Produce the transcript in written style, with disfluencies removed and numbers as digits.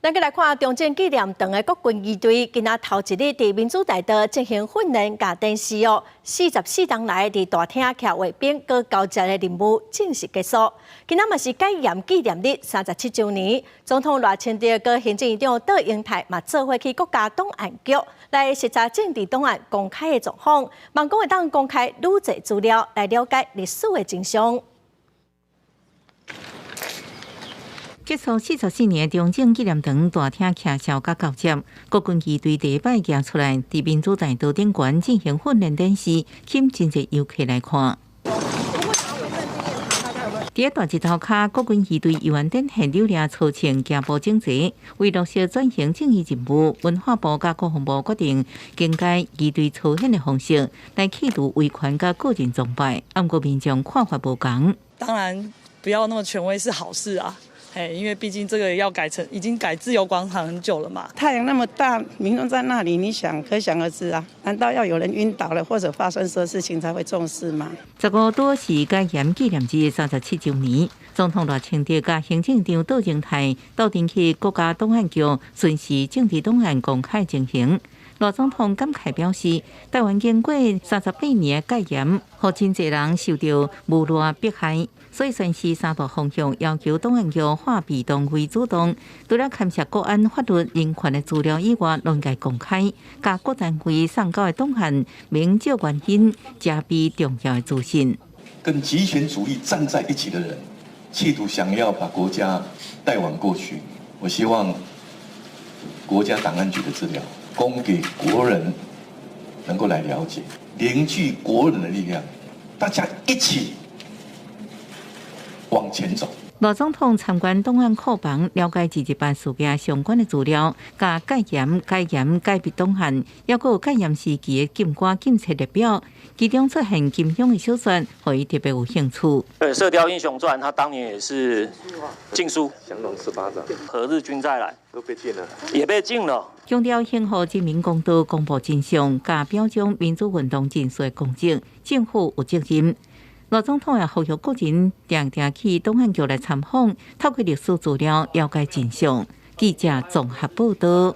咱再来看中正纪念堂的国军仪队，今仔头一日伫民主大道进行训练，甲电视44天来伫大厅徛卫兵搁交接的任务正式结束。今仔嘛是戒严纪念日37周年，总统赖清德搁行政院长杜英泰嘛做伙去国家档案局来视察政治档案公开的状况，望讲会当公开愈侪资料来了解历史的真相。 结束44年中正纪念堂大厅徛哨甲交接，国军仪队第一摆行出来，伫民主大道顶悬进行训练演示，吸引真侪游客来看。伫大日头骹，国军仪队游园展现流丽操穿行步整齐。为落实转型正义任务，文化部甲国防部决定更改仪队操演的方式，来企图维权甲个人崇拜。按国民众看法无同。当然，不要那么权威是好事啊。 因为毕竟这个要改成已经改自由广场很久了嘛。太阳那么大，民众在那里，你想可想而知啊。难道要有人晕倒了或者发生什么事情才会重视吗？15都是戒严纪念日37周年，总统赖清德甲行政长杜英泰到阵去国家档案局巡视政治档案公开情形。赖总统感慨表示，台湾经过38年的戒严，互真侪人受到无赖迫害。 所以宣示三大方向，要求档案局化被动为主动，除了监察国安法律人权的资料以外，应该公开，甲各单位送交的档案明照原因，加备重要的资讯。跟极权主义站在一起的人，企图想要把国家带往过去。我希望国家档案局的资料供给国人，能够来了解，凝聚国人的力量，大家一起 往前走。赖总统参观档案库房，了解自治办事件相关的资料，甲戒严、戒备档案，还有戒严时期的禁歌、禁册列表，其中出现金庸的小说，让伊特别有兴趣。对，《射雕英雄传》，他当年也是禁书，降龙18掌，何日君再来都被禁了，也被禁了。强调幸福人民公道，公布真相，甲表彰民主运动真实公正，政府有责任。 赖总统也呼吁个人定去档案局来参访，透过历史资料了解真相。记者综合报道。